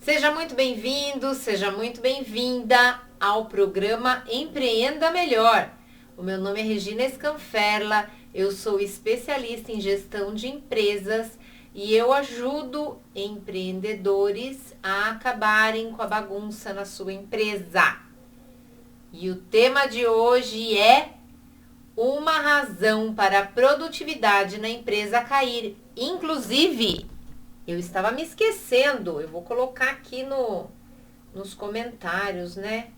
Seja muito bem-vindo, seja muito bem-vinda ao programa Empreenda Melhor. O meu nome é Regina Scanferla, eu sou especialista em gestão de empresas e eu ajudo empreendedores a acabarem com a bagunça na sua empresa. E o tema de hoje é uma razão para a produtividade na empresa cair. Inclusive, eu estava me esquecendo, eu vou colocar aqui nos comentários, né?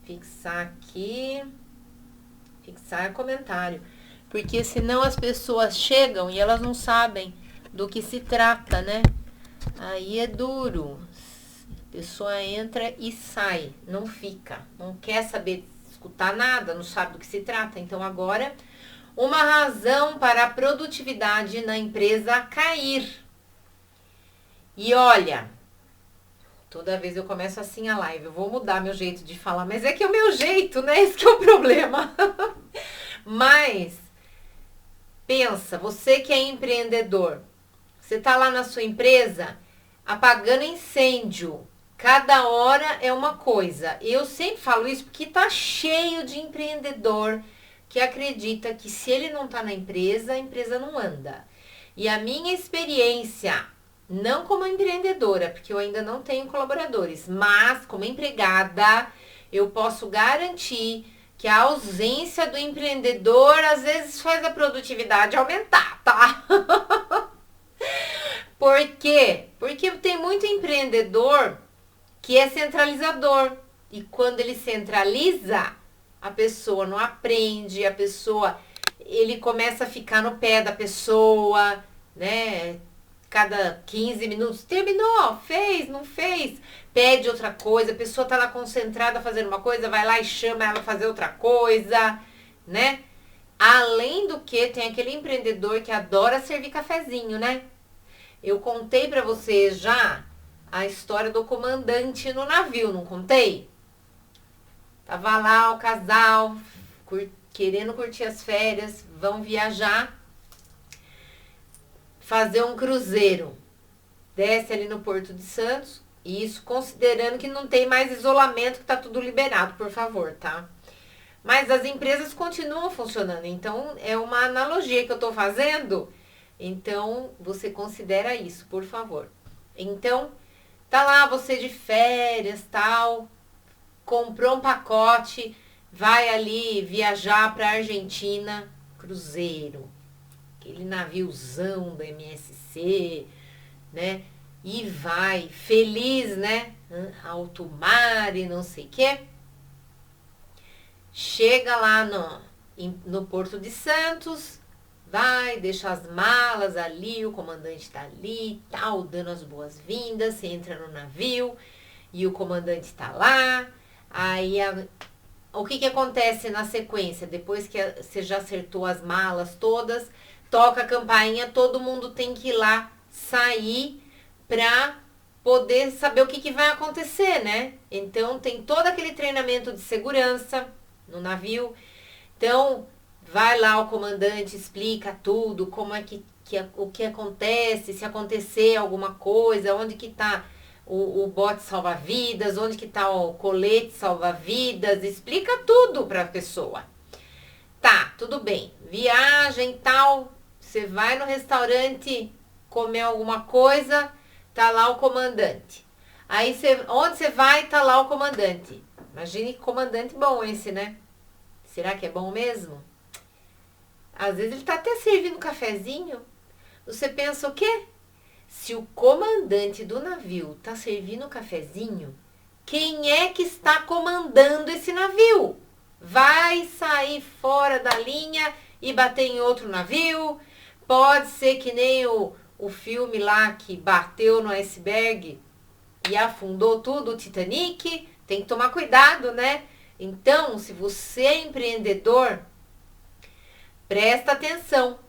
Fixar aqui, fixar comentário. Porque senão as pessoas chegam e elas não sabem do que se trata, né? Aí é duro. A pessoa entra e sai, não fica, não quer saber escutar nada, não sabe do que se trata. Então agora, uma razão para a produtividade na empresa cair. E olha, toda vez eu começo assim a live, eu vou mudar meu jeito de falar, mas é que é o meu jeito, né? Esse que é o problema. Mas, pensa, você que é empreendedor, você tá lá na sua empresa apagando incêndio. Cada hora é uma coisa. Eu sempre falo isso porque tá cheio de empreendedor que acredita que se ele não tá na empresa, a empresa não anda. E a minha experiência, não como empreendedora, porque eu ainda não tenho colaboradores, mas como empregada, eu posso garantir que a ausência do empreendedor às vezes faz a produtividade aumentar, tá? Por quê? Porque tem muito empreendedor que é centralizador. E quando ele centraliza, a pessoa não aprende, ele começa a ficar no pé da pessoa, né? Cada 15 minutos, terminou, fez, não fez, pede outra coisa, a pessoa tá lá concentrada fazendo uma coisa, vai lá e chama ela fazer outra coisa, né? Além do que, tem aquele empreendedor que adora servir cafezinho, né? Eu contei pra vocês já a história do comandante no navio, não contei? Tava lá o casal querendo curtir as férias, vão viajar, fazer um cruzeiro. Desce ali no Porto de Santos, e isso considerando que não tem mais isolamento, que tá tudo liberado, por favor, tá? Mas as empresas continuam funcionando, então é uma analogia que eu tô fazendo, então você considera isso, por favor. Então, tá lá você de férias, tal, comprou um pacote, vai ali viajar pra Argentina, cruzeiro, aquele naviozão da MSC, né? E vai, feliz, né? Alto mar e não sei o quê. Chega lá no Porto de Santos, vai, deixa as malas ali, o comandante tá ali, tal, dando as boas-vindas, você entra no navio e o comandante tá lá. Aí o que acontece na sequência? Depois que você já acertou as malas todas, toca a campainha, todo mundo tem que ir lá sair para poder saber o que vai acontecer, né? Então tem todo aquele treinamento de segurança no navio. Então vai lá o comandante, explica tudo, como é o que acontece, se acontecer alguma coisa, onde que tá o bote salva-vidas, onde que tá o colete salva-vidas, explica tudo para a pessoa. Tá, tudo bem. Viagem e tal, você vai no restaurante comer alguma coisa, tá lá o comandante. Aí onde você vai, tá lá o comandante. Imagine que comandante bom esse, né? Será que é bom mesmo? Às vezes ele tá até servindo um cafezinho. Você pensa o quê? Se o comandante do navio tá servindo um cafezinho, quem é que está comandando esse navio? Vai sair fora da linha e bater em outro navio? Pode ser que nem o filme lá que bateu no iceberg e afundou tudo, o Titanic. Tem que tomar cuidado, né? Então, se você é empreendedor, presta atenção.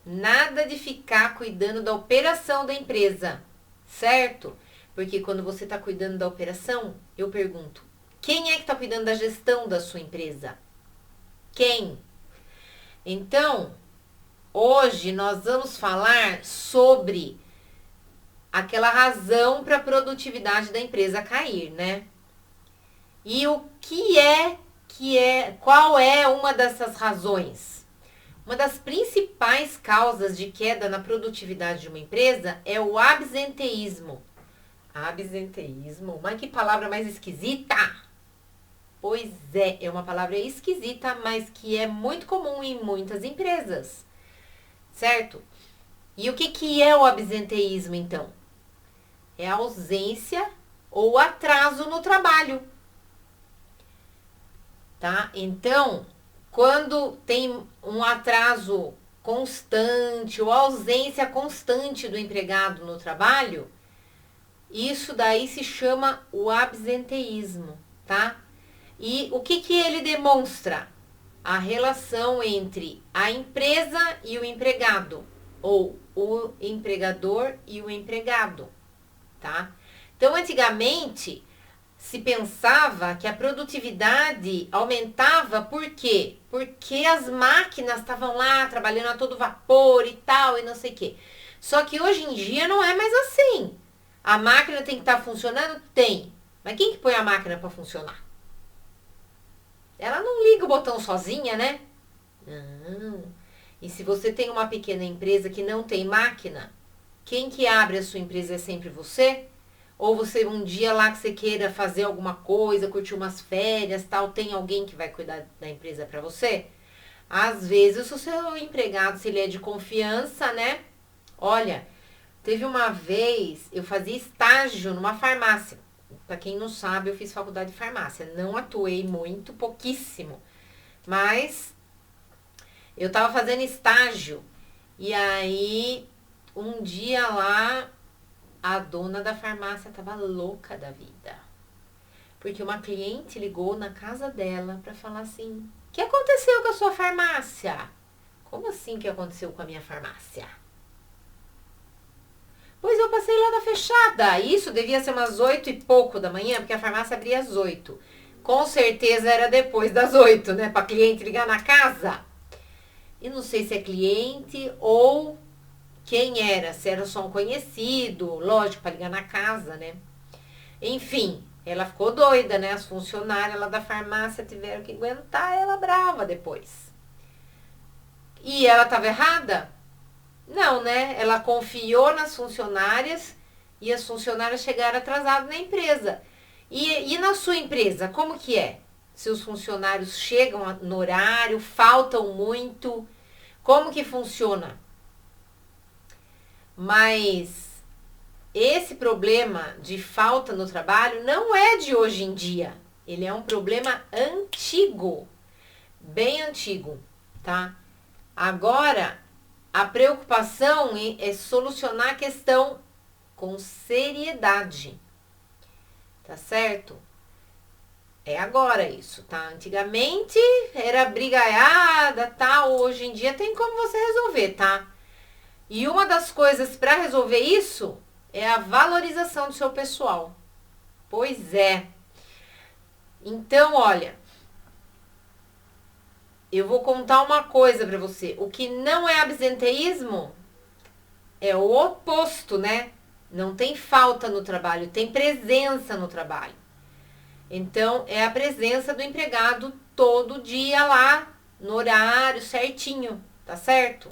Nada de ficar cuidando da operação da empresa, certo? Porque quando você está cuidando da operação, eu pergunto, quem é que está cuidando da gestão da sua empresa? Quem? Então, hoje nós vamos falar sobre aquela razão para a produtividade da empresa cair, né? E qual é uma dessas razões? Uma das principais causas de queda na produtividade de uma empresa é o absenteísmo. Absenteísmo? Mas que palavra mais esquisita! Pois é uma palavra esquisita, mas que é muito comum em muitas empresas, certo? E o que é o absenteísmo, então? É a ausência ou atraso no trabalho, tá? Então, quando tem um atraso constante ou ausência constante do empregado no trabalho, isso daí se chama o absenteísmo, tá? E o que ele demonstra? A relação entre a empresa e o empregado, ou o empregador e o empregado, tá? Então, antigamente, se pensava que a produtividade aumentava por quê? Porque as máquinas estavam lá trabalhando a todo vapor e tal, e não sei o quê. Só que hoje em dia não é mais assim. A máquina tem que estar funcionando? Tem. Mas quem que põe a máquina para funcionar? Ela não liga o botão sozinha, né? Não. E se você tem uma pequena empresa que não tem máquina, quem que abre a sua empresa é sempre você? Ou você um dia lá que você queira fazer alguma coisa, curtir umas férias, tal, tem alguém que vai cuidar da empresa para você? Às vezes o seu empregado, se ele é de confiança, né? Olha, teve uma vez, eu fazia estágio numa farmácia. Para quem não sabe, eu fiz faculdade de farmácia. Não atuei muito, pouquíssimo. Mas eu tava fazendo estágio. E aí, um dia lá, a dona da farmácia tava louca da vida. Porque uma cliente ligou na casa dela para falar assim: o que aconteceu com a sua farmácia? Como assim que aconteceu com a minha farmácia? Pois eu passei lá na fechada. Isso devia ser umas 8 e pouco da manhã, porque a farmácia abria às 8. Com certeza era depois das 8, né? Para cliente ligar na casa. E não sei se é cliente ou quem era. Se era só um conhecido, lógico, para ligar na casa, né? Enfim, ela ficou doida, né? As funcionárias lá da farmácia tiveram que aguentar ela brava depois. E ela estava errada? Não, né? Ela confiou nas funcionárias e as funcionárias chegaram atrasadas na empresa. E na sua empresa, como que é? Se os funcionários chegam no horário, faltam muito, como que funciona? Mas esse problema de falta no trabalho não é de hoje em dia. Ele é um problema antigo, bem antigo, tá? Agora, a preocupação é solucionar a questão com seriedade, tá certo? É agora isso, tá? Antigamente era brigaiada, tal, hoje em dia tem como você resolver, tá? E uma das coisas para resolver isso é a valorização do seu pessoal. Pois é. Então, olha, eu vou contar uma coisa para você. O que não é absenteísmo é o oposto, né? Não tem falta no trabalho, tem presença no trabalho. Então, é a presença do empregado todo dia lá, no horário certinho, tá certo?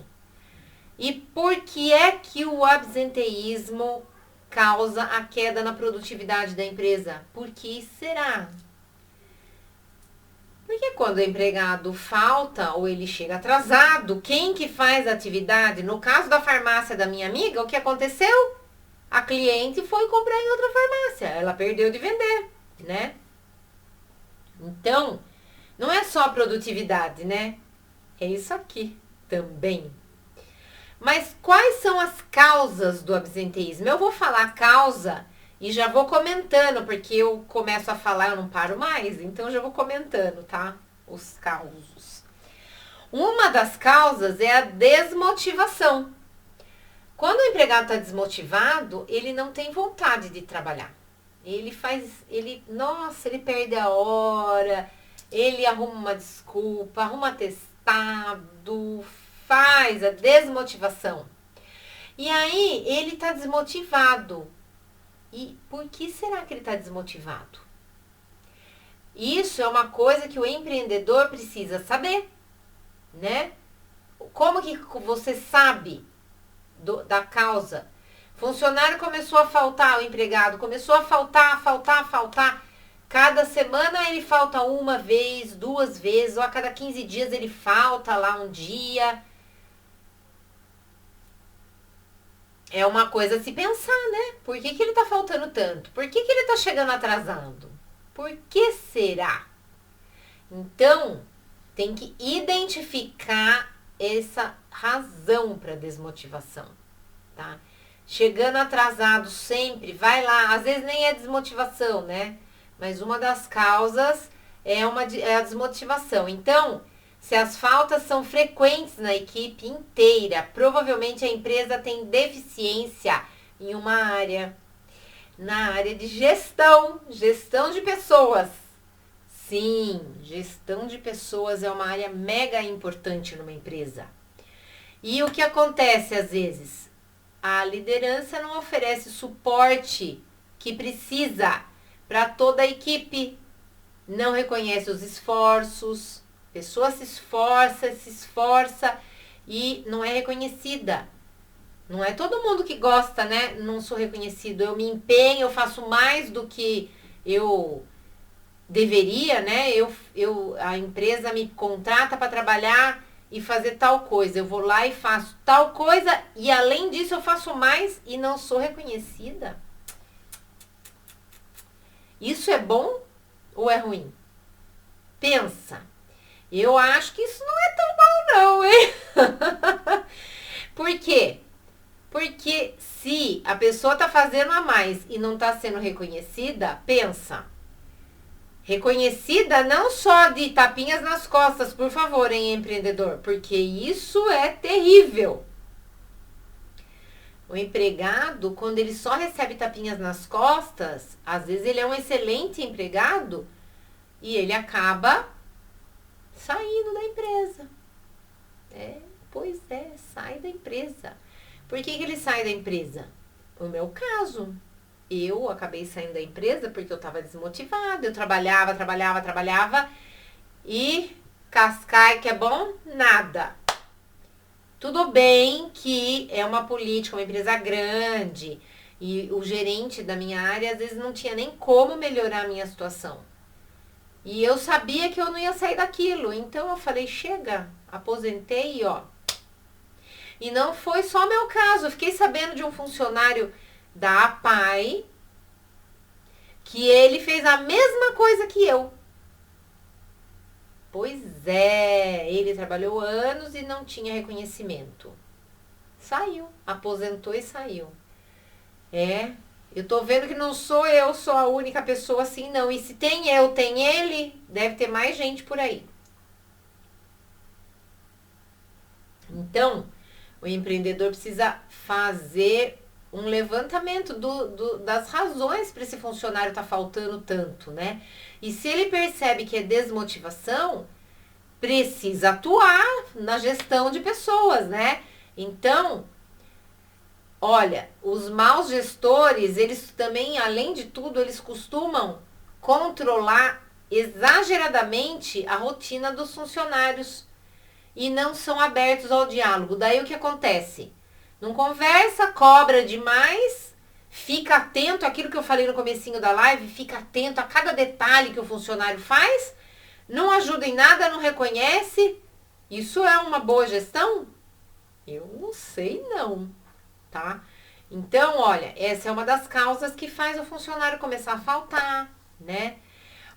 E por que é que o absenteísmo causa a queda na produtividade da empresa? Por que será? Porque quando o empregado falta ou ele chega atrasado, quem que faz a atividade? No caso da farmácia da minha amiga, o que aconteceu? A cliente foi comprar em outra farmácia, ela perdeu de vender, né? Então, não é só a produtividade, né? É isso aqui também. Mas quais são as causas do absenteísmo? Eu vou falar a causa e já vou comentando, porque eu começo a falar, eu não paro mais, então já vou comentando, tá? Os causos. Uma das causas é a desmotivação. Quando o empregado está desmotivado, ele não tem vontade de trabalhar. Ele perde a hora, ele arruma uma desculpa, arruma atestado, faz a desmotivação. E aí ele tá desmotivado. E por que será que ele está desmotivado? Isso é uma coisa que o empreendedor precisa saber, né? Como que você sabe da causa? Funcionário começou a faltar, o empregado começou a faltar. Cada semana ele falta uma vez, 2 vezes, ou a cada 15 dias ele falta lá um dia. É uma coisa a se pensar, né? Por que ele tá faltando tanto? Por que ele tá chegando atrasado? Por que será? Então, tem que identificar essa razão para desmotivação, tá? Chegando atrasado sempre, vai lá, às vezes nem é desmotivação, né? Mas uma das causas é a desmotivação. Então, se as faltas são frequentes na equipe inteira, provavelmente a empresa tem deficiência em uma área. Na área de gestão de pessoas. Sim, gestão de pessoas é uma área mega importante numa empresa. E o que acontece às vezes? A liderança não oferece suporte que precisa para toda a equipe. Não reconhece os esforços. A pessoa se esforça e não é reconhecida. Não é todo mundo que gosta, né? Não sou reconhecido. Eu me empenho, eu faço mais do que eu deveria, né? A empresa me contrata para trabalhar e fazer tal coisa. Eu vou lá e faço tal coisa e além disso eu faço mais e não sou reconhecida. Isso é bom ou é ruim? Pensa. Eu acho que isso não é tão bom não, hein? Por quê? Porque se a pessoa tá fazendo a mais e não tá sendo reconhecida, pensa. Reconhecida não só de tapinhas nas costas, por favor, hein, empreendedor? Porque isso é terrível. O empregado, quando ele só recebe tapinhas nas costas, às vezes ele é um excelente empregado e ele acaba saindo da empresa. Pois é, sai da empresa. Por que ele sai da empresa? O meu caso. Eu acabei saindo da empresa porque eu estava desmotivada. Eu trabalhava e cascai que é bom? Nada. Tudo bem que é uma política, uma empresa grande e o gerente da minha área às vezes não tinha nem como melhorar a minha situação. E eu sabia que eu não ia sair daquilo. Então eu falei, chega, aposentei e ó. E não foi só meu caso. Eu fiquei sabendo de um funcionário da APAI que ele fez a mesma coisa que eu. Pois é, ele trabalhou anos e não tinha reconhecimento. Saiu, aposentou e saiu. Eu tô vendo que não sou eu só a única pessoa assim, não. E se tem eu, tem ele, deve ter mais gente por aí. Então, o empreendedor precisa fazer um levantamento das razões para esse funcionário estar faltando tanto, né? E se ele percebe que é desmotivação, precisa atuar na gestão de pessoas, né? Então, olha, os maus gestores, eles também, além de tudo, eles costumam controlar exageradamente a rotina dos funcionários e não são abertos ao diálogo. Daí o que acontece? Não conversa, cobra demais, fica atento àquilo que eu falei no comecinho da live, fica atento a cada detalhe que o funcionário faz, não ajuda em nada, não reconhece. Isso é uma boa gestão? Eu não sei não, tá? Então, olha, essa é uma das causas que faz o funcionário começar a faltar, né?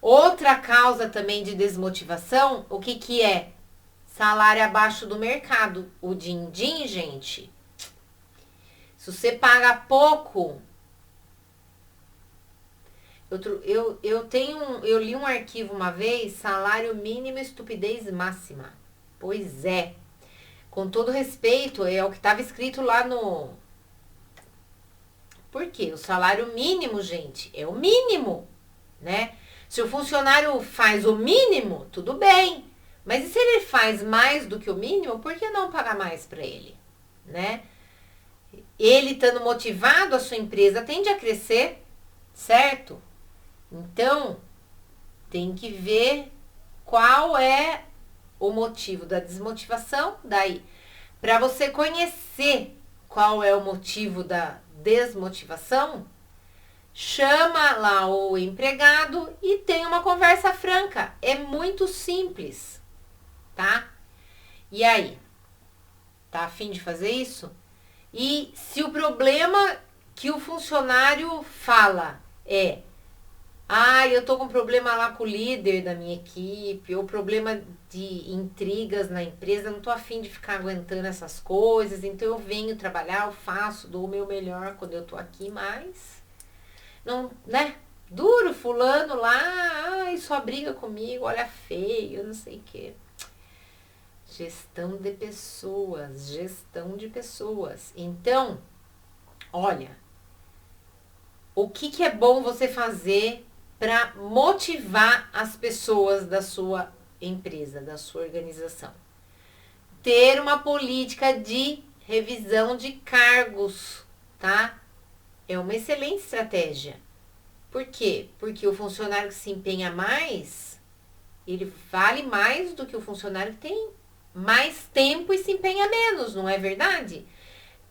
Outra causa também de desmotivação, o que que é? Salário abaixo do mercado. O din-din, gente. Se você paga pouco... Eu li um arquivo uma vez, salário mínimo estupidez máxima. Pois é. Com todo respeito, é o que estava escrito lá no... Por quê? O salário mínimo, gente, é o mínimo, né? Se o funcionário faz o mínimo, tudo bem. Mas e se ele faz mais do que o mínimo, por que não pagar mais para ele, né? ele estando motivado, a sua empresa tende a crescer, certo? Então, tem que ver qual é o motivo da desmotivação. Daí, para você conhecer qual é o motivo da desmotivação, chama lá o empregado e tem uma conversa franca. É muito simples, tá? E aí, tá a fim de fazer isso? E se o problema que o funcionário fala é: eu tô com problema lá com o líder da minha equipe, ou problema de intrigas na empresa, não tô a fim de ficar aguentando essas coisas, então eu venho trabalhar, eu faço, dou o meu melhor quando eu tô aqui, mas não, né? Duro, fulano lá, só briga comigo, olha feio, não sei o quê. Gestão de pessoas, gestão de pessoas. Então, olha, o que é bom você fazer para motivar as pessoas da sua empresa, da sua organização? Ter uma política de revisão de cargos, tá? É uma excelente estratégia. Por quê? Porque o funcionário que se empenha mais, ele vale mais do que o funcionário que tem mais tempo e se empenha menos, não é verdade?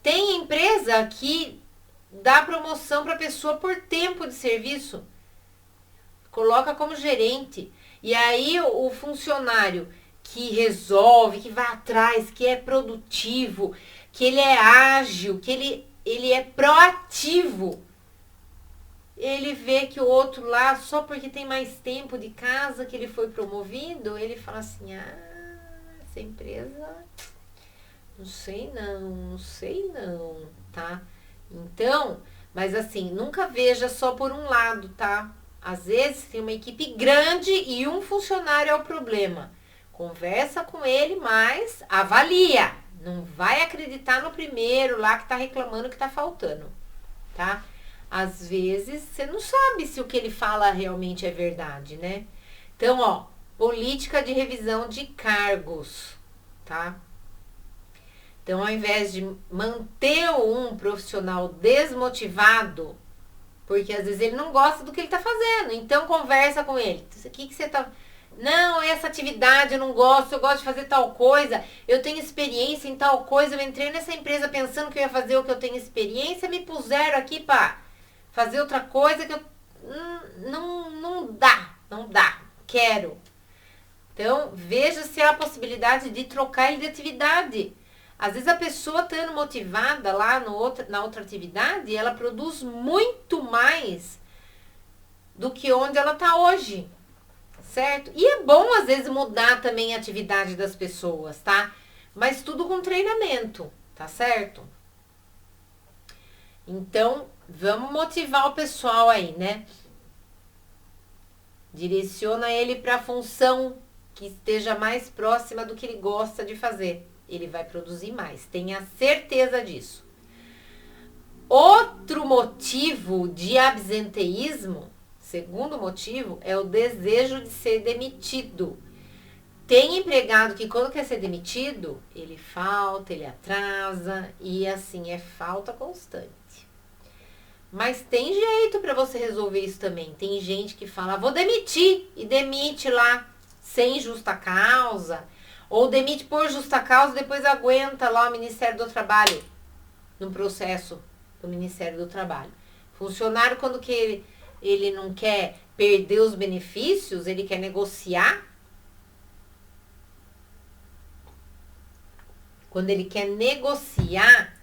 Tem empresa que dá promoção para a pessoa por tempo de serviço, coloca como gerente, e aí o funcionário que resolve, que vai atrás, que é produtivo, que ele é ágil, que ele é proativo, ele vê que o outro lá, só porque tem mais tempo de casa que ele foi promovido, ele fala assim: essa empresa, não sei não, tá? Então, mas assim, nunca veja só por um lado, tá? Às vezes tem uma equipe grande e um funcionário é o problema. Conversa com ele, mas avalia. Não vai acreditar no primeiro lá que tá reclamando que tá faltando, tá? Às vezes você não sabe se o que ele fala realmente é verdade, né? Então, ó, política de revisão de cargos, tá? Então, ao invés de manter um profissional desmotivado, porque às vezes ele não gosta do que ele tá fazendo, então conversa com ele. O que você tá... Não, essa atividade eu não gosto, eu gosto de fazer tal coisa, eu tenho experiência em tal coisa, eu entrei nessa empresa pensando que eu ia fazer o que eu tenho experiência, me puseram aqui para fazer outra coisa que eu... Não dá, quero. Então, veja se há a possibilidade de trocar ele de atividade. Às vezes a pessoa estando motivada lá na outra atividade, ela produz muito mais do que onde ela está hoje, certo? E é bom às vezes mudar também a atividade das pessoas, tá? Mas tudo com treinamento, tá certo? Então, vamos motivar o pessoal aí, né? Direciona ele para a função que esteja mais próxima do que ele gosta de fazer. Ele vai produzir mais, tenha certeza disso. Outro motivo de absenteísmo, segundo motivo, é o desejo de ser demitido. Tem empregado que quando quer ser demitido, ele falta, ele atrasa e assim é falta constante. Mas tem jeito para você resolver isso também. Tem gente que fala: vou demitir, e demite lá sem justa causa. Ou demite por justa causa, depois aguenta lá o Ministério do Trabalho, no processo do Ministério do Trabalho. Funcionário, quando que ele não quer perder os benefícios, ele quer negociar. Quando ele quer negociar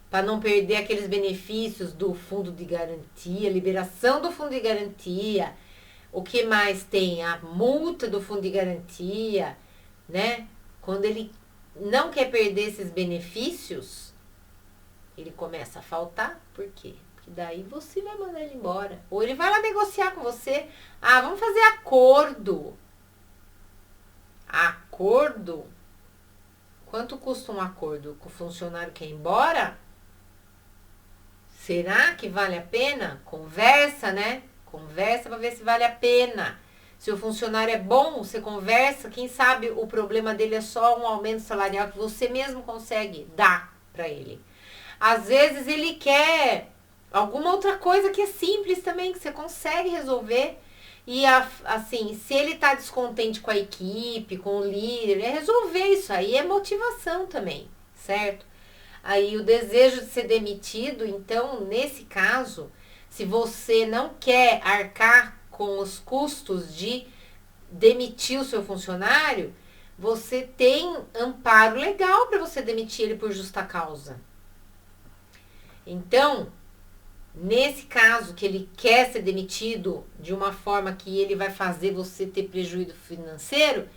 para não perder aqueles benefícios do fundo de garantia, liberação do fundo de garantia, o que mais tem? A multa do fundo de garantia, né? Quando ele não quer perder esses benefícios, ele começa a faltar. Por quê? Porque daí você vai mandar ele embora. Ou ele vai lá negociar com você. Vamos fazer acordo. Acordo? Quanto custa um acordo? Com o funcionário que quer ir embora? Será que vale a pena? Conversa, né? Conversa para ver se vale a pena. Se o funcionário é bom, você conversa, quem sabe o problema dele é só um aumento salarial que você mesmo consegue dar para ele. Às vezes ele quer alguma outra coisa que é simples também, que você consegue resolver. E assim, se ele tá descontente com a equipe, com o líder, é resolver isso aí, é motivação também, certo? Aí o desejo de ser demitido, então, nesse caso, se você não quer arcar com os custos de demitir o seu funcionário, você tem amparo legal para você demitir ele por justa causa. Então, nesse caso que ele quer ser demitido de uma forma que ele vai fazer você ter prejuízo financeiro,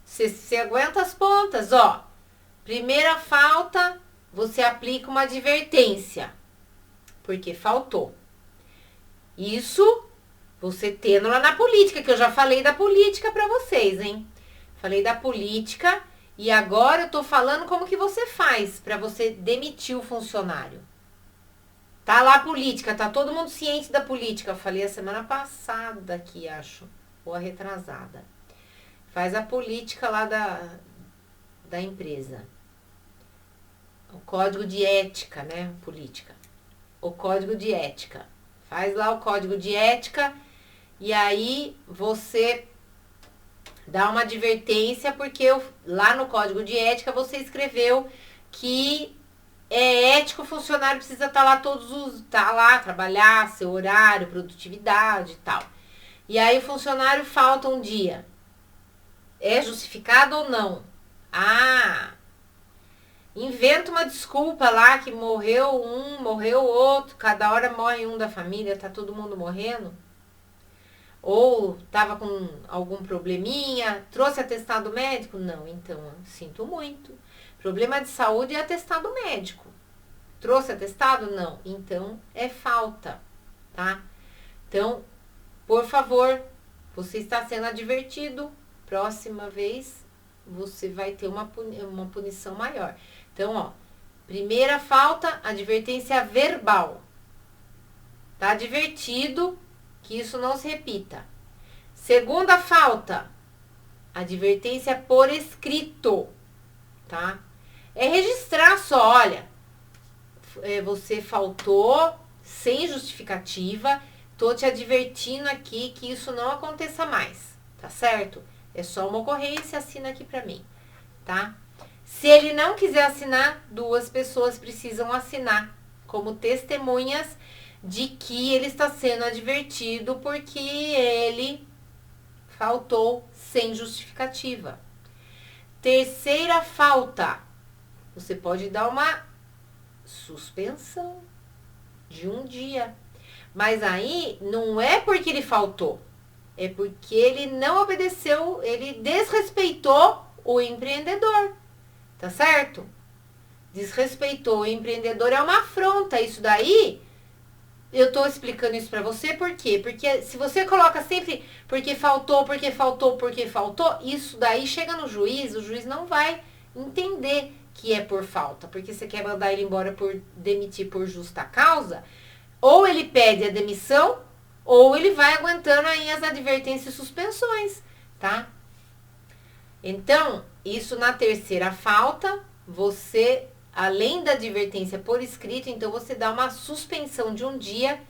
você aguenta as pontas, ó. Primeira falta, você aplica uma advertência, porque faltou. Isso você tendo lá na política, que eu já falei da política para vocês, hein? Falei da política e agora eu tô falando como que você faz para você demitir o funcionário. Tá lá a política, tá todo mundo ciente da política. Eu falei a semana passada aqui, acho, ou a retrasada. Faz a política lá da empresa. O código de ética, né? Política. O código de ética. Faz lá o código de ética e aí você dá uma advertência porque lá no código de ética você escreveu que é ético, o funcionário precisa estar lá tá lá, trabalhar, seu horário, produtividade e tal. E aí o funcionário falta um dia. É justificado ou não? Ah, inventa uma desculpa lá que morreu um, morreu outro, cada hora morre um da família, tá todo mundo morrendo. Ou tava com algum probleminha, trouxe atestado médico? Não, então, sinto muito. Problema de saúde é atestado médico. Trouxe atestado? Não. Então, é falta, tá? Então, por favor, você está sendo advertido. Próxima vez, você vai ter uma punição maior. Então, ó, primeira falta, advertência verbal. Tá advertido que isso não se repita. Segunda falta, advertência por escrito, tá? É registrar só, olha, você faltou sem justificativa, tô te advertindo aqui que isso não aconteça mais, tá certo? É só uma ocorrência, assina aqui pra mim, tá? Se ele não quiser assinar, 2 pessoas precisam assinar como testemunhas de que ele está sendo advertido porque ele faltou sem justificativa. Terceira falta, você pode dar uma suspensão de um dia. Mas aí não é porque ele faltou, é porque ele não obedeceu, ele desrespeitou o empreendedor, tá certo? Desrespeitou o empreendedor, é uma afronta. Isso daí, eu tô explicando isso pra você, por quê? Porque se você coloca sempre porque faltou, porque faltou, porque faltou, isso daí chega no juiz, o juiz não vai entender que é por falta, porque você quer mandar ele embora por demitir por justa causa, ou ele pede a demissão, ou ele vai aguentando aí as advertências e suspensões, tá? Então, isso na terceira falta, você, além da advertência por escrito, então você dá uma suspensão de um dia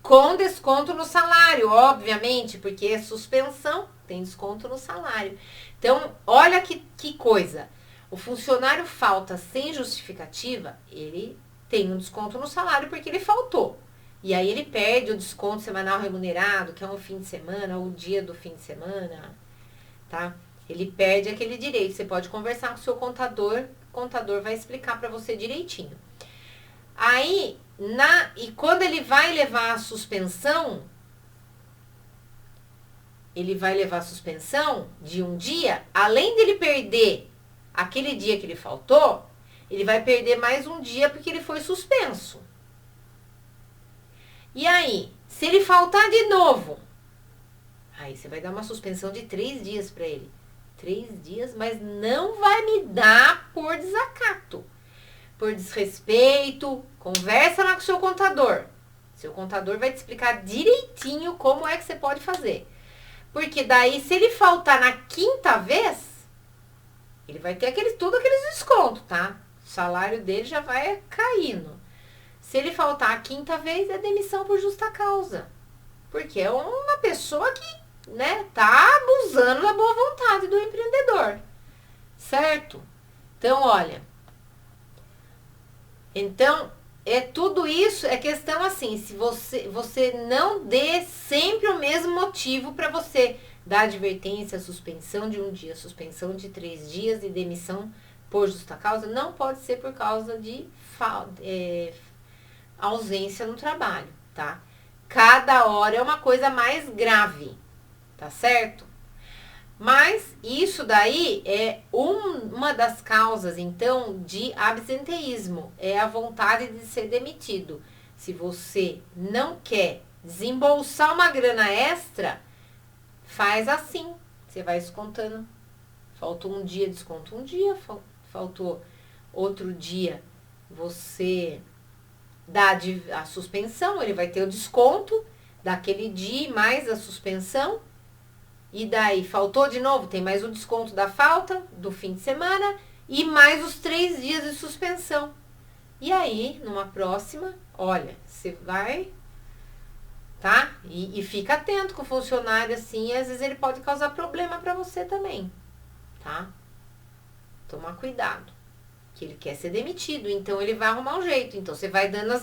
com desconto no salário, obviamente, porque é suspensão, tem desconto no salário. Então, olha que coisa. O funcionário falta sem justificativa, ele tem um desconto no salário porque ele faltou. E aí ele perde o desconto semanal remunerado, que é um fim de semana, ou o dia do fim de semana, tá? Ele perde aquele direito. Você pode conversar com o seu contador, o contador vai explicar para você direitinho. Aí, e quando ele vai levar a suspensão, ele vai levar a suspensão de um dia, além dele perder aquele dia que ele faltou, ele vai perder mais um dia porque ele foi suspenso. E aí, se ele faltar de novo, aí você vai dar uma suspensão de 3 dias para ele. 3 dias, mas não vai me dar por desacato, por desrespeito. Conversa lá com o seu contador. Seu contador vai te explicar direitinho como é que você pode fazer. Porque daí, se ele faltar na 5ª vez, ele vai ter todos aqueles descontos, tá? O salário dele já vai caindo. Se ele faltar a quinta vez, é demissão por justa causa. Porque é uma pessoa que, né, tá abusando da boa vontade do empreendedor. Certo? Então, olha. Então, tudo isso é questão assim, se você não dê sempre o mesmo motivo para você dar advertência, suspensão de 1 dia, suspensão de 3 dias e demissão por justa causa, não pode ser por causa de ausência no trabalho, tá? Cada hora é uma coisa mais grave, tá certo? Mas isso daí é uma das causas, então, de absenteísmo. É a vontade de ser demitido. Se você não quer desembolsar uma grana extra, faz assim. Você vai descontando. Faltou um dia, desconta um dia. Faltou outro dia, você dá a suspensão. Ele vai ter o desconto daquele dia mais a suspensão. E daí, faltou de novo, tem mais o desconto da falta do fim de semana e mais os 3 dias de suspensão. E aí, numa próxima, olha, você vai, tá? E fica atento com o funcionário assim, às vezes ele pode causar problema para você também, tá? Toma cuidado, que ele quer ser demitido, então ele vai arrumar um jeito. Então, você vai dando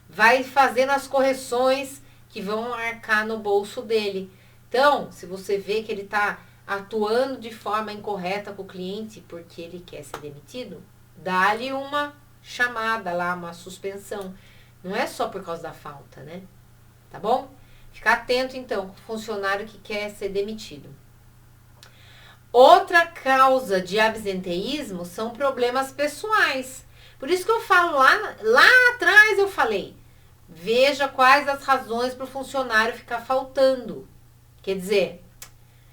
vai fazendo as correções que vão arcar no bolso dele. Então, se você vê que ele está atuando de forma incorreta com o cliente porque ele quer ser demitido, dá-lhe uma chamada lá, uma suspensão. Não é só por causa da falta, né? Tá bom? Fica atento, então, com o funcionário que quer ser demitido. Outra causa de absenteísmo são problemas pessoais. Por isso que eu falo lá atrás, eu falei, veja quais as razões para o funcionário ficar faltando. Quer dizer,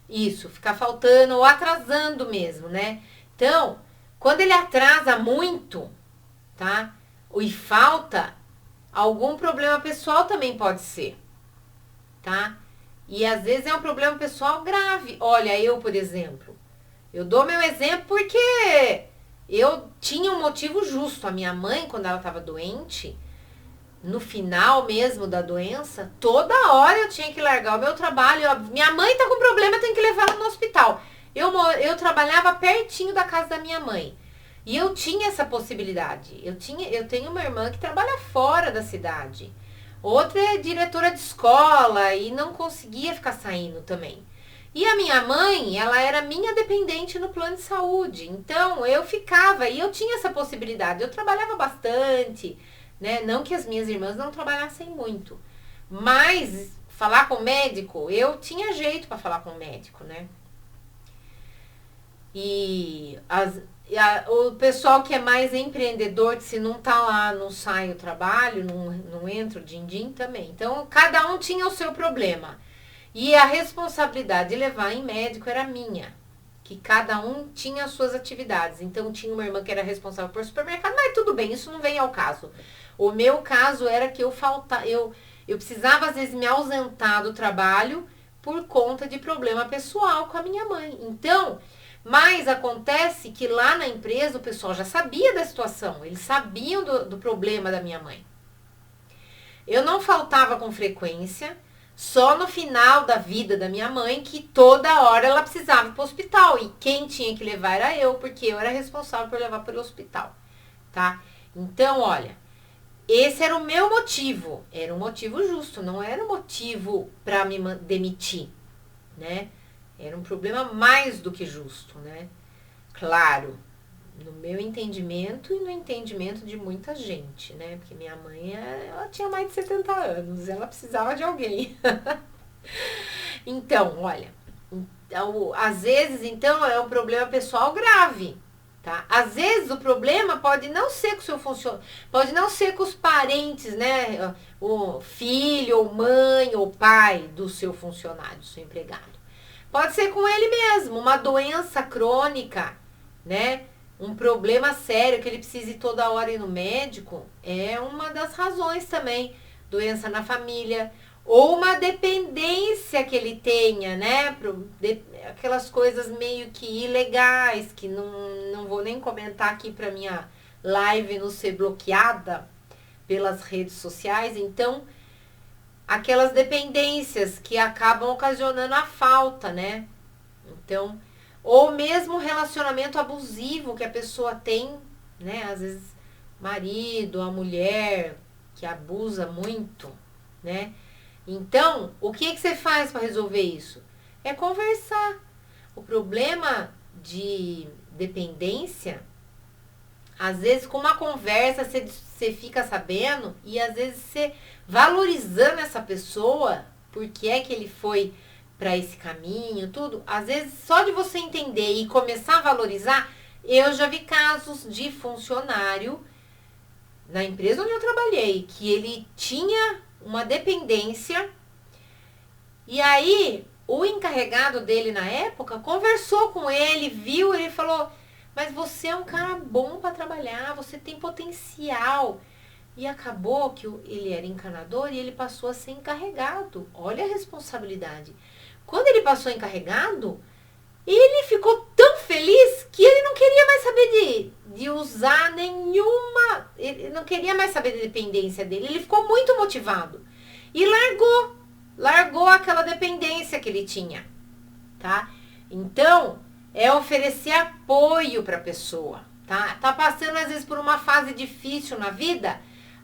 isso, ficar faltando ou atrasando mesmo, né? Então, quando ele atrasa muito, tá? E falta, algum problema pessoal também pode ser, tá? E às vezes é um problema pessoal grave. Olha, eu, por exemplo, eu dou meu exemplo porque eu tinha um motivo justo. A minha mãe, quando ela estava doente, no final mesmo da doença, toda hora eu tinha que largar o meu trabalho. Minha mãe tá com problema, eu tenho que levar ela no hospital. Eu trabalhava pertinho da casa da minha mãe. E eu tinha essa possibilidade. Eu tenho uma irmã que trabalha fora da cidade. Outra é diretora de escola e não conseguia ficar saindo também. E a minha mãe, ela era minha dependente no plano de saúde. Então, eu ficava e eu tinha essa possibilidade. Eu trabalhava bastante, né? Não que as minhas irmãs não trabalhassem muito, mas falar com o médico, eu tinha jeito para falar com o médico, né? E o pessoal que é mais empreendedor, que se não tá lá, não sai o trabalho, não entra o din-din também. Então, cada um tinha o seu problema. E a responsabilidade de levar em médico era minha. Que cada um tinha as suas atividades. Então, tinha uma irmã que era responsável por supermercado, mas tudo bem, isso não vem ao caso. O meu caso era que eu precisava, às vezes, me ausentar do trabalho por conta de problema pessoal com a minha mãe. Então, mas acontece que lá na empresa o pessoal já sabia da situação, eles sabiam do problema da minha mãe. Eu não faltava com frequência, só no final da vida da minha mãe, que toda hora ela precisava ir para o hospital. E quem tinha que levar era eu, porque eu era responsável por levar para o hospital, tá? Então, olha, esse era o meu motivo. Era um motivo justo, não era um motivo para me demitir, né? Era um problema mais do que justo, né? Claro, no meu entendimento e no entendimento de muita gente, né? Porque minha mãe, ela tinha mais de 70 anos, ela precisava de alguém. Então, olha, às vezes, então, é um problema pessoal grave, tá? Às vezes o problema pode não ser com o seu funcionário, pode não ser com os parentes, né? O filho, ou mãe, ou pai do seu funcionário, do seu empregado. Pode ser com ele mesmo, uma doença crônica, né? Um problema sério que ele precisa ir toda hora ir no médico, é uma das razões também. Doença na família, ou uma dependência que ele tenha, né? Aquelas coisas meio que ilegais, que não vou nem comentar aqui para minha live não ser bloqueada, pelas redes sociais. Então, aquelas dependências que acabam ocasionando a falta, né? Então, ou mesmo relacionamento abusivo que a pessoa tem, né? Às vezes, marido, a mulher que abusa muito, né? Então, o que você faz para resolver isso? É conversar. O problema de dependência, às vezes com uma conversa você fica sabendo e às vezes você valorizando essa pessoa, porque é que ele foi para esse caminho, tudo, às vezes só de você entender e começar a valorizar, eu já vi casos de funcionário na empresa onde eu trabalhei, que ele tinha uma dependência e aí o encarregado dele na época conversou com ele, viu, ele falou, mas você é um cara bom para trabalhar, você tem potencial. E acabou que ele era encanador e ele passou a ser encarregado. Olha a responsabilidade. Quando ele passou encarregado, ele ficou tão feliz que ele não queria mais saber de usar nenhuma... Ele não queria mais saber da dependência dele. Ele ficou muito motivado. E largou aquela dependência que ele tinha. Tá? Então, é oferecer apoio para a pessoa. Tá passando às vezes por uma fase difícil na vida...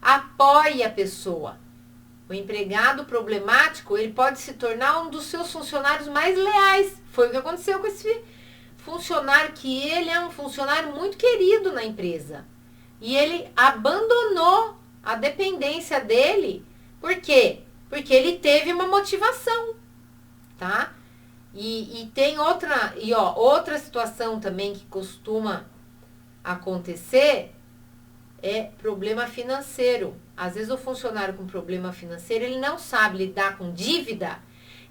Apoie a pessoa. O empregado problemático, ele pode se tornar um dos seus funcionários mais leais. Foi o que aconteceu com esse funcionário, que ele é um funcionário muito querido na empresa. E ele abandonou a dependência dele. Por quê? Porque ele teve uma motivação, tá? E tem outra situação também que costuma acontecer, é problema financeiro. Às vezes o funcionário com problema financeiro, ele não sabe lidar com dívida,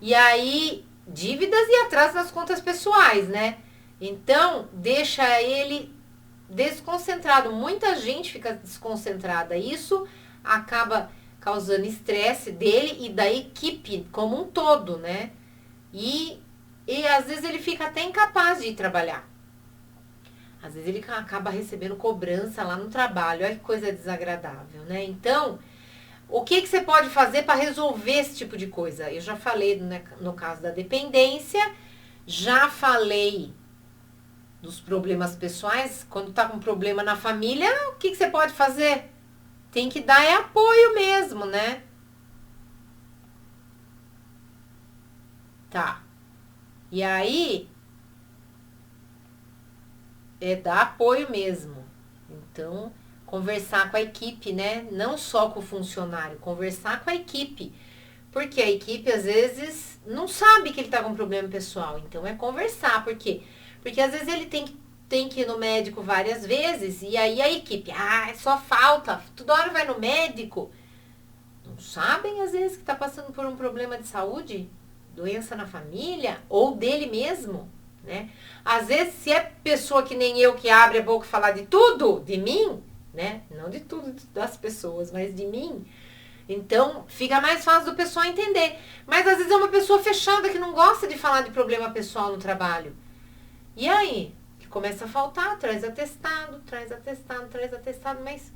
e aí, dívidas e atraso das contas pessoais, né? Então, deixa ele desconcentrado. Muita gente fica desconcentrada. Isso acaba causando estresse dele e da equipe como um todo, né? E às vezes ele fica até incapaz de ir trabalhar. Às vezes ele acaba recebendo cobrança lá no trabalho. Olha que coisa desagradável, né? Então, o que você pode fazer para resolver esse tipo de coisa? Eu já falei no caso da dependência, já falei dos problemas pessoais. Quando tá com problema na família, o que você pode fazer? Tem que dar apoio mesmo, né? Tá. E aí... dar apoio mesmo. Então, conversar com a equipe, né? Não só com o funcionário, conversar com a equipe. Porque a equipe, às vezes, não sabe que ele tá com problema pessoal. Então, é conversar. Por quê? Porque, às vezes, ele tem que ir no médico várias vezes. E aí, a equipe, só falta. Toda hora vai no médico. Não sabem, às vezes, que tá passando por um problema de saúde? Doença na família? Ou dele mesmo? Né? Às vezes, se é pessoa que nem eu, que abre a boca e fala de tudo, de mim, né? Não de tudo das pessoas, mas de mim. Então, fica mais fácil do pessoal entender. Mas, às vezes, é uma pessoa fechada que não gosta de falar de problema pessoal no trabalho. E aí? Que começa a faltar, traz atestado, mas...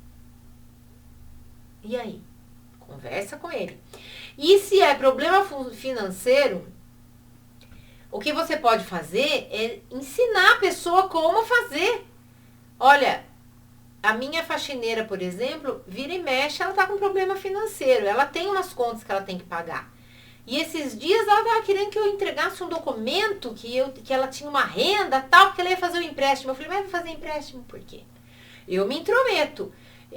E aí? Conversa com ele. E se é problema financeiro... O que você pode fazer é ensinar a pessoa como fazer. Olha, a minha faxineira, por exemplo, vira e mexe, ela tá com problema financeiro. Ela tem umas contas que ela tem que pagar. E esses dias ela tava querendo que eu entregasse um documento que ela tinha uma renda tal, porque ela ia fazer um empréstimo. Eu falei, mas vai fazer empréstimo por quê? Eu me intrometo.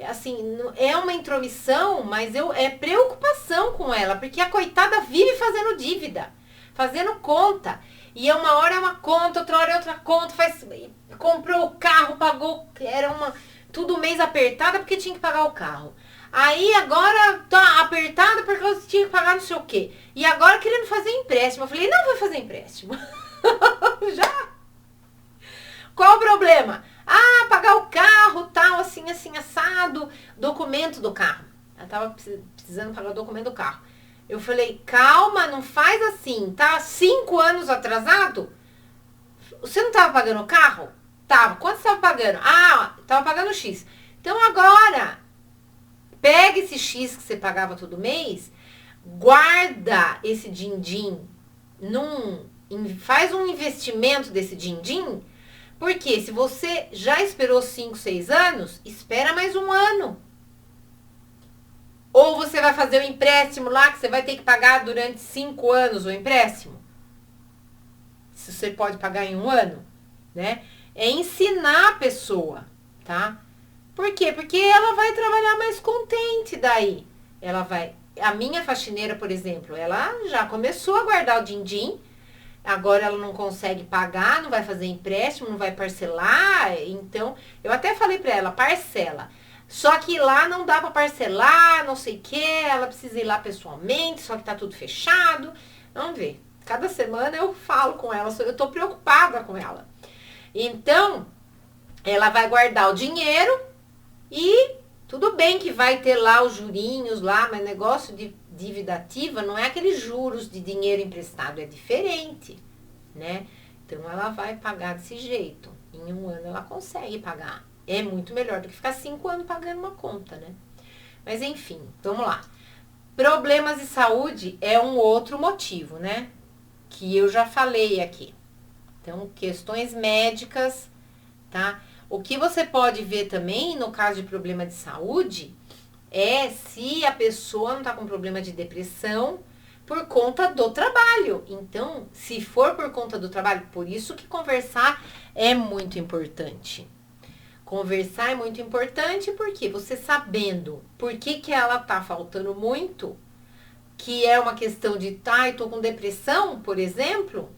Assim, é uma intromissão, mas é preocupação com ela, porque a coitada vive fazendo dívida. Fazendo conta. E uma hora é uma conta, outra hora é outra conta. Comprou o carro, pagou. Era tudo mês apertada porque tinha que pagar o carro. Aí agora tá apertada porque você tinha que pagar não sei o quê. E agora querendo fazer empréstimo. Eu falei, não vou fazer empréstimo. Já? Qual o problema? Pagar o carro, tal, assim, assado. Documento do carro. Ela tava precisando pagar o documento do carro. Eu falei, calma, não faz assim, tá 5 anos atrasado? Você não tava pagando o carro? Tava. Quanto você tava pagando? Tava pagando X. Então agora, pega esse X que você pagava todo mês, guarda esse din-din, faz um investimento desse din-din, porque se você já esperou 5, 6 anos, espera mais um ano. Ou você vai fazer o empréstimo lá, que você vai ter que pagar durante 5 anos o empréstimo. Se você pode pagar em um ano, né? É ensinar a pessoa, tá? Por quê? Porque ela vai trabalhar mais contente daí. Ela vai... A minha faxineira, por exemplo, ela já começou a guardar o din-din. Agora ela não consegue pagar, não vai fazer empréstimo, não vai parcelar. Então, eu até falei pra ela, parcela. Só que lá não dá pra parcelar, não sei o que. Ela precisa ir lá pessoalmente, só que tá tudo fechado. Vamos ver. Cada semana eu falo com ela, eu tô preocupada com ela. Então, ela vai guardar o dinheiro e tudo bem que vai ter lá os jurinhos lá, mas negócio de dívida ativa não é aqueles juros de dinheiro emprestado, é diferente, né? Então, ela vai pagar desse jeito. Em um ano ela consegue pagar. É muito melhor do que ficar 5 anos pagando uma conta, né? Mas enfim, vamos lá. Problemas de saúde é um outro motivo, né? Que eu já falei aqui. Então, questões médicas, tá? O que você pode ver também no caso de problema de saúde é se a pessoa não tá com problema de depressão por conta do trabalho. Então, se for por conta do trabalho, por isso que conversar é muito importante. Conversar é muito importante porque você sabendo por que ela tá faltando muito, que é uma questão de, eu tô com depressão, por exemplo.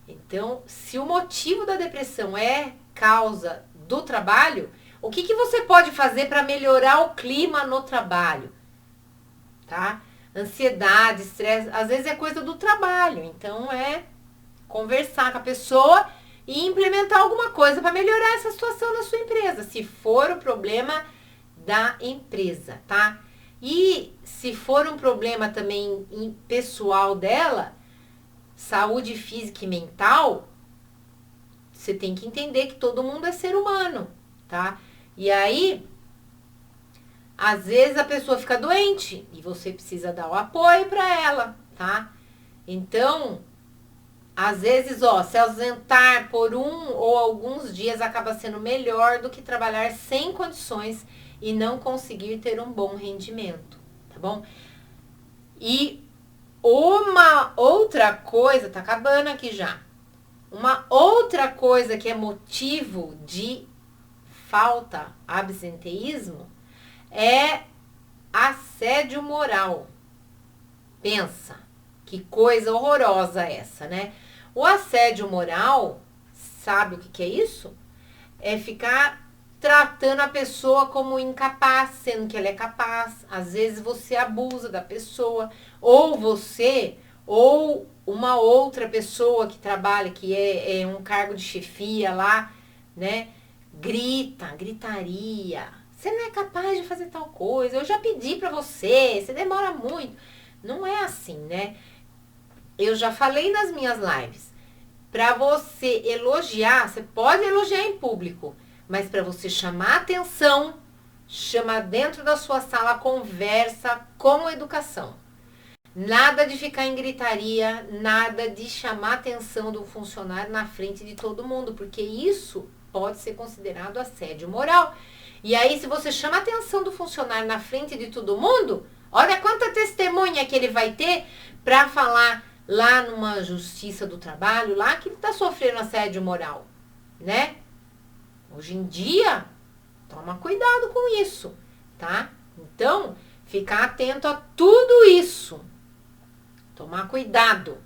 Então, se o motivo da depressão é causa do trabalho, o que você pode fazer para melhorar o clima no trabalho? Tá? Ansiedade, estresse, às vezes é coisa do trabalho. Então, é conversar com a pessoa e implementar alguma coisa para melhorar essa situação na sua empresa, se for o problema da empresa, tá? E se for um problema também pessoal dela, saúde física e mental, você tem que entender que todo mundo é ser humano, tá? E aí, às vezes a pessoa fica doente e você precisa dar o apoio para ela, tá? Então, às vezes, se ausentar por um ou alguns dias acaba sendo melhor do que trabalhar sem condições e não conseguir ter um bom rendimento, tá bom? E uma outra coisa, tá acabando aqui já. Uma outra coisa que é motivo de falta, absenteísmo, é assédio moral. Pensa, que coisa horrorosa essa, né? O assédio moral, sabe o que é isso? É ficar tratando a pessoa como incapaz, sendo que ela é capaz. Às vezes você abusa da pessoa, ou você, ou uma outra pessoa que trabalha, que é um cargo de chefia lá, né? Gritaria. Você não é capaz de fazer tal coisa, eu já pedi pra você demora muito. Não é assim, né? Eu já falei nas minhas lives, para você elogiar, você pode elogiar em público, mas para você chamar atenção, chama dentro da sua sala, conversa com educação. Nada de ficar em gritaria, nada de chamar atenção do funcionário na frente de todo mundo, porque isso pode ser considerado assédio moral. E aí, se você chama a atenção do funcionário na frente de todo mundo, olha quanta testemunha que ele vai ter para falar lá numa justiça do trabalho, lá que ele tá sofrendo assédio moral, né? Hoje em dia, toma cuidado com isso, tá? Então, ficar atento a tudo isso. Tomar cuidado.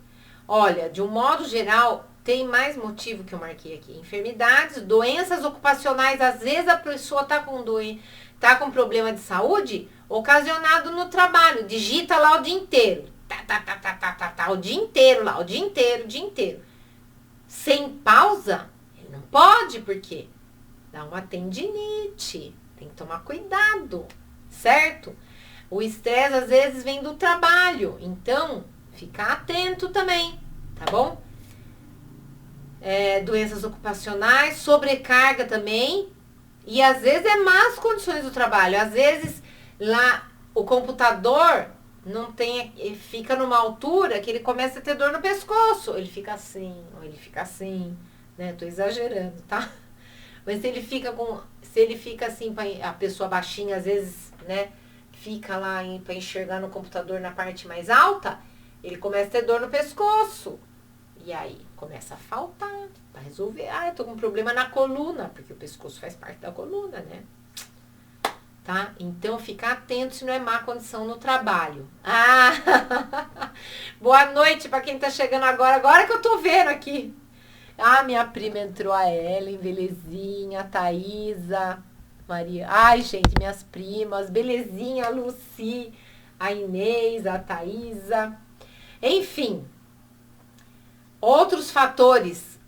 Olha, de um modo geral, tem mais motivo que eu marquei aqui. Enfermidades, doenças ocupacionais, às vezes a pessoa tá com problema de saúde ocasionado no trabalho. Digita lá o dia inteiro. O dia inteiro lá, o dia inteiro. Sem pausa, ele não pode, porque dá uma tendinite. Tem que tomar cuidado, certo? O estresse às vezes vem do trabalho, então fica atento também, tá bom? Doenças ocupacionais, sobrecarga também E às vezes é más condições do trabalho. Às vezes lá o computador não tem, ele fica numa altura que ele começa a ter dor no pescoço. Ele fica assim, ou ele fica assim, né? Tô exagerando, tá? Mas se ele fica assim, a pessoa baixinha, às vezes, né? Fica lá para enxergar no computador na parte mais alta, ele começa a ter dor no pescoço. E aí começa a faltar para resolver. Eu tô com um problema na coluna, porque o pescoço faz parte da coluna, né? Tá? Então, ficar atento se não é má condição no trabalho. Boa noite para quem tá chegando agora que eu tô vendo aqui. Minha prima entrou, a Ellen, belezinha, a Thaisa, Maria. Ai, gente, minhas primas, belezinha, a Lucy, a Inês, a Thaisa. Enfim, outros fatores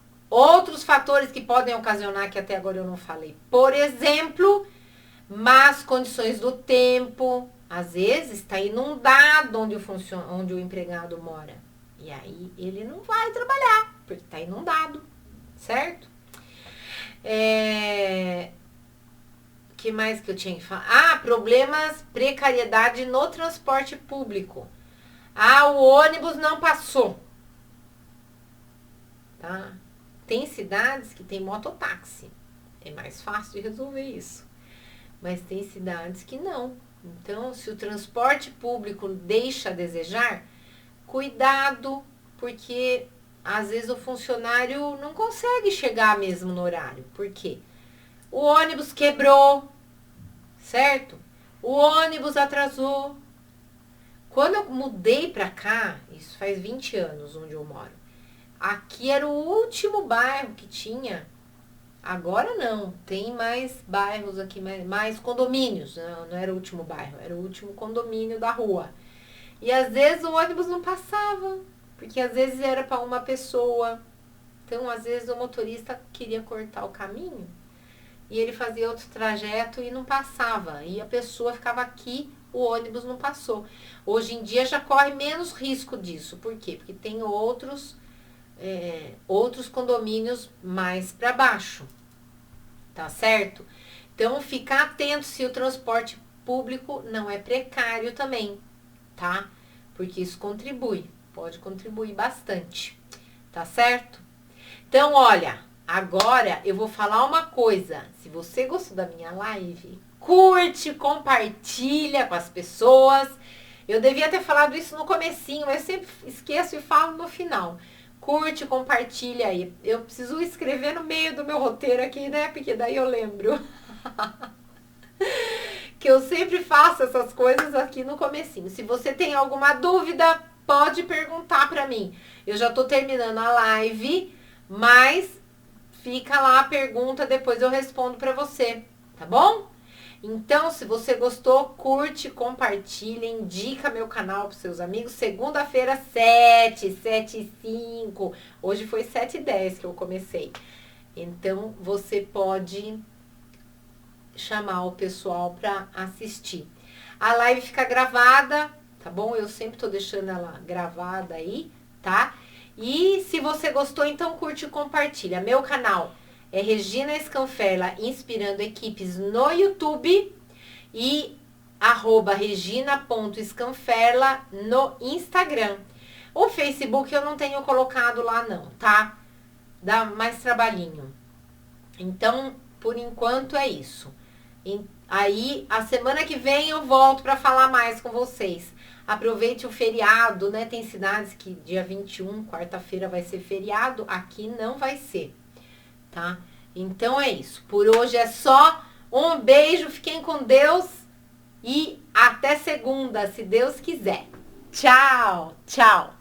que podem ocasionar, que até agora eu não falei. Por exemplo, más condições do tempo. Às vezes está inundado onde o empregado mora. E aí ele não vai trabalhar, porque está inundado, certo? Que mais que eu tinha que falar? Problemas, precariedade no transporte público. O ônibus não passou. Tá? Tem cidades que tem mototáxi. É mais fácil de resolver isso. Mas tem cidades que não. Então, se o transporte público deixa a desejar, cuidado, porque às vezes o funcionário não consegue chegar mesmo no horário. Por quê? O ônibus quebrou, certo? O ônibus atrasou. Quando eu mudei pra cá, isso faz 20 anos onde eu moro, aqui era o último bairro que tinha. Agora não, tem mais bairros aqui, mais condomínios. Não era o último bairro, era o último condomínio da rua. E às vezes o ônibus não passava, porque às vezes era para uma pessoa. Então, às vezes o motorista queria cortar o caminho e ele fazia outro trajeto e não passava. E a pessoa ficava aqui, o ônibus não passou. Hoje em dia já corre menos risco disso. Por quê? Porque tem outros condomínios mais para baixo, tá certo? Então, ficar atento se o transporte público não é precário também, tá? Porque isso pode contribuir bastante, tá certo? Então, olha, agora eu vou falar uma coisa. Se você gostou da minha live, curte, compartilha com as pessoas. Eu devia ter falado isso no comecinho, mas eu sempre esqueço e falo no final. Curte, compartilha aí. Eu preciso escrever no meio do meu roteiro aqui, né? Porque daí eu lembro. Que eu sempre faço essas coisas aqui no comecinho. Se você tem alguma dúvida, pode perguntar pra mim. Eu já tô terminando a live, mas fica lá a pergunta, depois eu respondo pra você, tá bom? Então, se você gostou, curte, compartilha, indica meu canal para seus amigos. Segunda-feira, 7h05. Hoje foi 7h10 que eu comecei. Então, você pode chamar o pessoal para assistir. A live fica gravada, tá bom? Eu sempre tô deixando ela gravada aí, tá? E se você gostou, então curte e compartilha. Meu canal é Regina Scanfella, inspirando equipes no YouTube e @regina.scanfella no Instagram. O Facebook eu não tenho colocado lá não, tá? Dá mais trabalhinho. Então, por enquanto é isso. Aí, a semana que vem eu volto para falar mais com vocês. Aproveite o feriado, né? Tem cidades que dia 21, quarta-feira, vai ser feriado. Aqui não vai ser. Tá? Então é isso. Por hoje é só. Um beijo, fiquem com Deus e até segunda, se Deus quiser. Tchau, tchau.